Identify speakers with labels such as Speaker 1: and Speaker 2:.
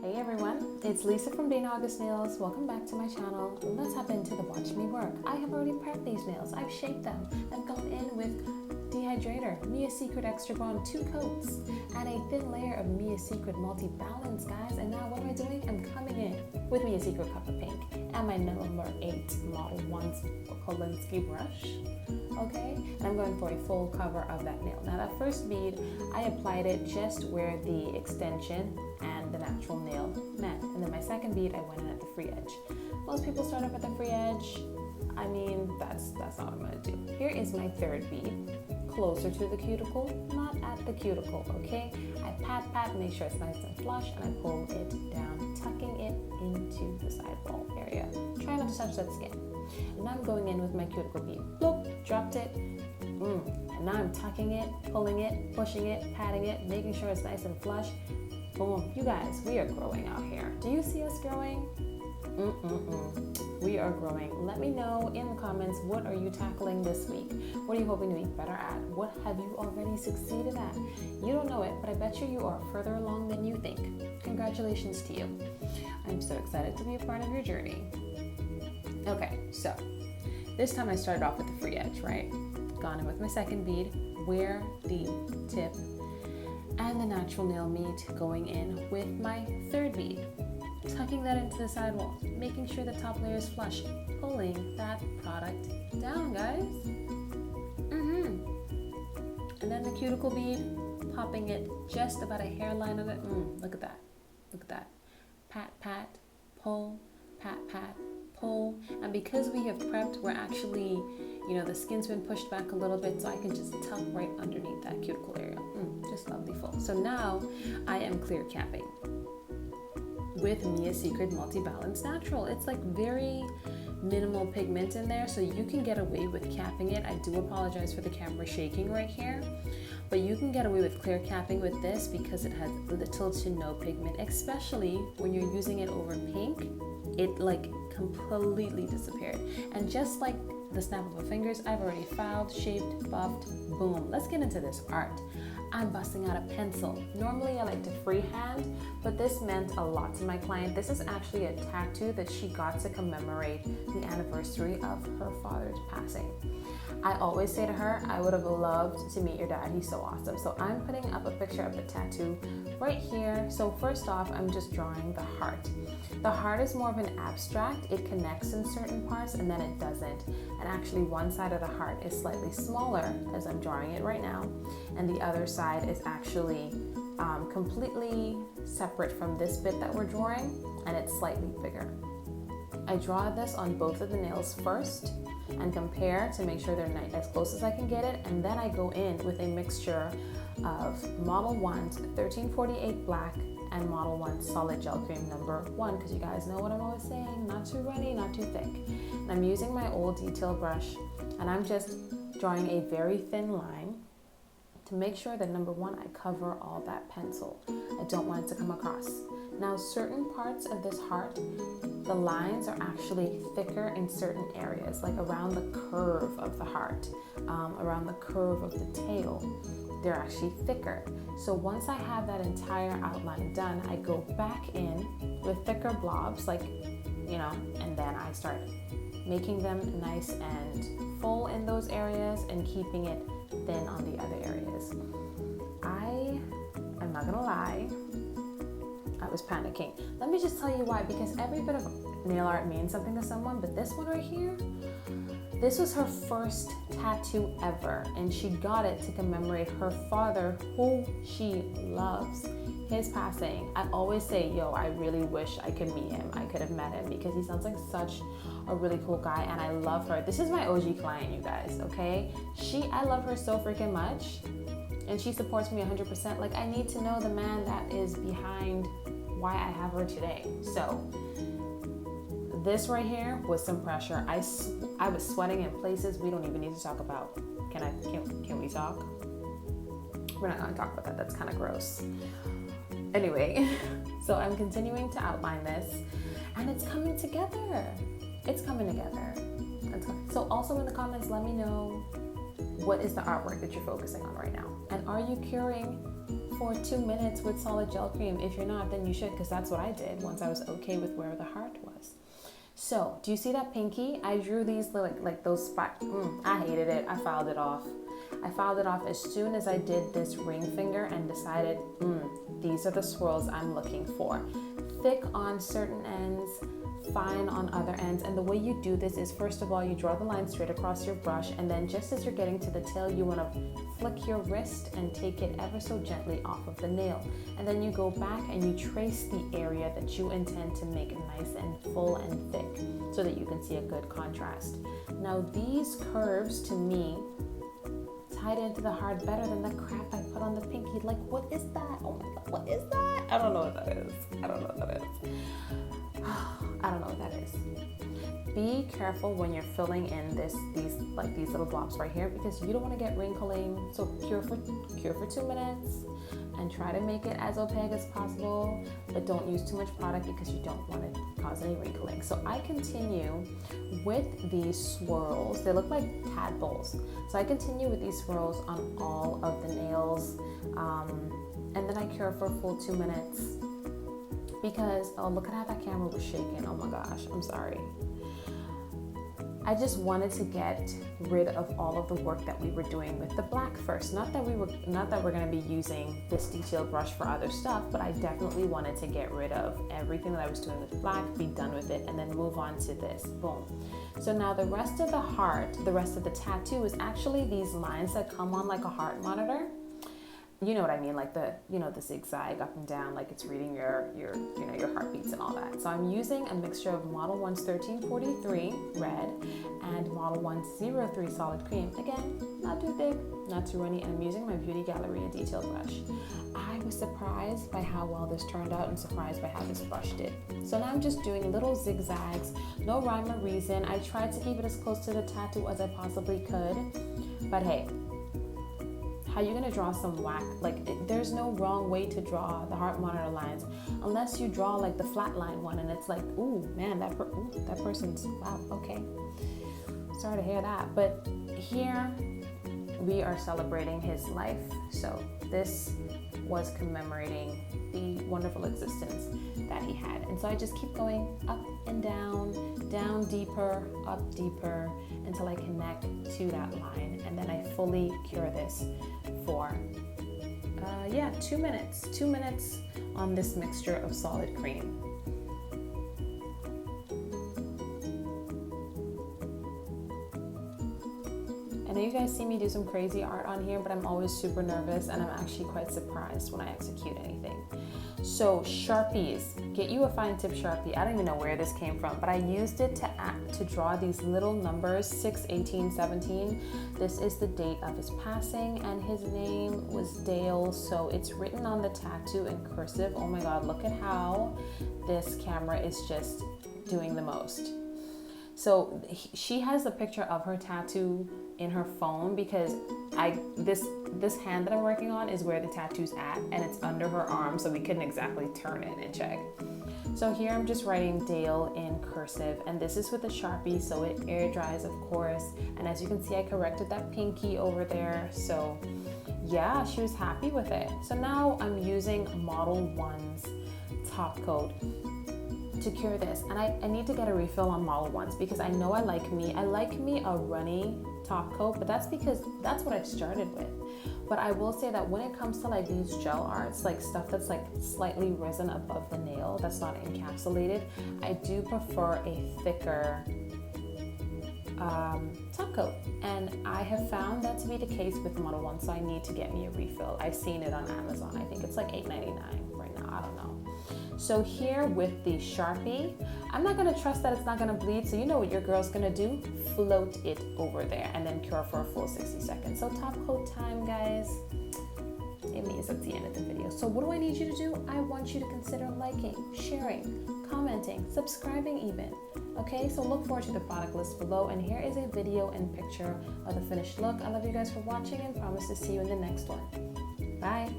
Speaker 1: Hey everyone, it's Lisa from DAnaugustnails. Welcome back to my channel. Let's hop into the watch me work. I have already prepped these nails. I've shaped them. I've gone in with dehydrator, miasecret extra bond 2 coats, and a thin layer of miasecret multi-balance, guys. And now what am I doing? I'm coming in with miasecret Copper Pink and my number 8 Model 1 Kolinsky brush. Okay, and I'm going for a full cover of that nail. Now that first bead, I applied it just where the extension and the natural nail met. And then my second bead, I went in at the free edge. Most people start off at the free edge. I mean, that's not what I'm gonna do. Here is my third bead, closer to the cuticle, not at the cuticle, okay? I pat, make sure it's nice and flush, and I pull it down, tucking it into the side wall area. Try not to touch that skin. And now I'm going in with my cuticle bead. Bloop, dropped it. And now I'm tucking it, pulling it, pushing it, patting it, making sure it's nice and flush. Boom. You guys, we are growing out here. Do you see us growing? We are growing. Let me know in the comments, what are you tackling this week? What are you hoping to be better at? What have you already succeeded at? You don't know it, but I bet you are further along than you think. Congratulations to you. I'm so excited to be a part of your journey. Okay, so this time I started off with the free edge, right? Gone in with my second bead, where the tip and the natural nail meet, going in with my third bead, tucking that into the sidewall, making sure the top layer is flush, pulling that product down, guys. And then the cuticle bead, popping it just about a hairline of it. Look at that. Look at that. Pat, pat, pull, pat, pat, pull. And because we have prepped, we're actually, the skin's been pushed back a little bit, so I can just tuck right underneath that cuticle area. Just lovely full. So now I am clear capping with miasecret multi-balance natural. It's like very minimal pigment in there, so you can get away with capping it. I do apologize for the camera shaking right here, but you can get away with clear capping with this because it has little to no pigment, especially when you're using it over pink. It like completely disappeared. And just like the snap of a fingers, I've already filed, shaped, buffed, boom. Let's get into this art. I'm busting out a pencil. Normally I like to freehand, but this meant a lot to my client. This is actually a tattoo that she got to commemorate the anniversary of her father's passing. I always say to her, I would have loved to meet your dad. He's so awesome. So I'm putting up a picture of the tattoo right here. So first off, I'm just drawing the heart. The heart is more of an abstract. It connects in certain parts and then it doesn't. And actually one side of the heart is slightly smaller as I'm drawing it right now. And the other side is actually completely separate from this bit that we're drawing, and it's slightly bigger. I draw this on both of the nails first and compare to make sure they're as close as I can get it, and then I go in with a mixture of Model 1's 1348 black and Model 1 solid gel cream number 1, because you guys know what I'm always saying, not too runny, not too thick. And I'm using my old detail brush, and I'm just drawing a very thin line to make sure that number 1, I cover all that pencil. I don't want it to come across. Now, certain parts of this heart, the lines are actually thicker in certain areas, like around the curve of the heart, around the curve of the tail. They're actually thicker. So once I have that entire outline done, I go back in with thicker blobs, and then I start making them nice and full in those areas and keeping it thin on the other areas. I'm not gonna lie, I was panicking. Let me just tell you why, because every bit of nail art means something to someone, but this one right here, this was her first tattoo ever, and she got it to commemorate her father, who she loves, his passing. I always say, I really wish I could meet him. I could have met him because he sounds like such a really cool guy, and I love her. This is my OG client, you guys, okay? I love her so freaking much, and she supports me 100%. Like, I need to know the man that is behind why I have her today. So this right here was some pressure. I was sweating in places we don't even need to talk about. Can we talk? We're not gonna talk about that. That's kind of gross. Anyway, so I'm continuing to outline this, and it's coming together. It's coming together. So also in the comments, let me know, what is the artwork that you're focusing on right now? And are you curing for 2 minutes with solid gel cream. If you're not, then you should, because that's what I did once I was okay with where the heart was. So, do you see that pinky? I drew these like those spots. I hated it. I filed it off. I filed it off as soon as I did this ring finger and decided, these are the swirls I'm looking for. Thick on certain ends, fine on other ends. And the way you do this is, first of all, you draw the line straight across your brush, and then just as you're getting to the tail, you want to flick your wrist and take it ever so gently off of the nail. And then you go back and you trace the area that you intend to make nice and full and thick so that you can see a good contrast. Now these curves, to me, tied into the heart better than the crap I put on the pinky. Like, what is that? Oh my God, what is that? I don't know what that is. I don't know what that is. I don't know what that is. Be careful when you're filling in these little blobs right here, because you don't want to get wrinkling. So cure for 2 minutes and try to make it as opaque as possible, but don't use too much product because you don't want to cause any wrinkling. So I continue with these swirls. They look like tadpoles. So I continue with these swirls on all of the nails, and then I cure for a full 2 minutes. Because, oh, look at how that camera was shaking. Oh my gosh, I'm sorry. I just wanted to get rid of all of the work that we were doing with the black first. Not that we're going to be using this detailed brush for other stuff, but I definitely wanted to get rid of everything that I was doing with black, be done with it, and then move on to this. Boom. So now the rest of the heart, the rest of the tattoo is actually these lines that come on like a heart monitor. You know what I mean, like the zigzag up and down, like it's reading your heartbeats and all that. So I'm using a mixture of Model 1's 1343 red and Model 1's 03 solid cream. Again, not too thick, not too runny, and I'm using my Beauty Galleria detail brush. I was surprised by how well this turned out and surprised by how this brush did. So now I'm just doing little zigzags, no rhyme or reason. I tried to keep it as close to the tattoo as I possibly could, but hey, how you gonna draw some whack? Like, there's no wrong way to draw the heart monitor lines unless you draw like the flat line one, and it's like, ooh man, that person's, wow, okay, sorry to hear that. But here we are celebrating his life, so this was commemorating the wonderful existence that he had. And so I just keep going up and down deeper, up deeper, until I connect to that line, and then I fully cure this for 2 minutes on this mixture of solid cream. I know you guys see me do some crazy art on here, but I'm always super nervous, and I'm actually quite surprised when I execute anything. So Sharpies, get you a fine tip Sharpie. I don't even know where this came from, but I used it to draw these little numbers, 6, 18, 17. This is the date of his passing, and his name was Dale, so it's written on the tattoo in cursive. Oh my God, look at how this camera is just doing the most. So she has the picture of her tattoo in her phone, because this hand that I'm working on is where the tattoo's at, and it's under her arm, so we couldn't exactly turn it and check. So here I'm just writing Dale in cursive, and this is with a Sharpie, so it air dries, of course. And as you can see, I corrected that pinky over there. So yeah, she was happy with it. So now I'm using Model 1's top coat to cure this, and I need to get a refill on Model 1's, because I know I like me a runny top coat, but that's because that's what I started with. But I will say that when it comes to like these gel arts, like stuff that's like slightly risen above the nail, that's not encapsulated, I do prefer a thicker top coat, and I have found that to be the case with Model 1, so I need to get me a refill. I've seen it on Amazon. I think it's like $8.99 right now, I don't know. So here with the Sharpie, I'm not gonna trust that it's not gonna bleed, so you know what your girl's gonna do? Float it over there and then cure for a full 60 seconds. So top coat time, guys. It means that's the end of the video. So what do I need you to do? I want you to consider liking, sharing, commenting, subscribing even. Okay, so look forward to the product list below, and here is a video and picture of the finished look. I love you guys for watching and promise to see you in the next one. Bye.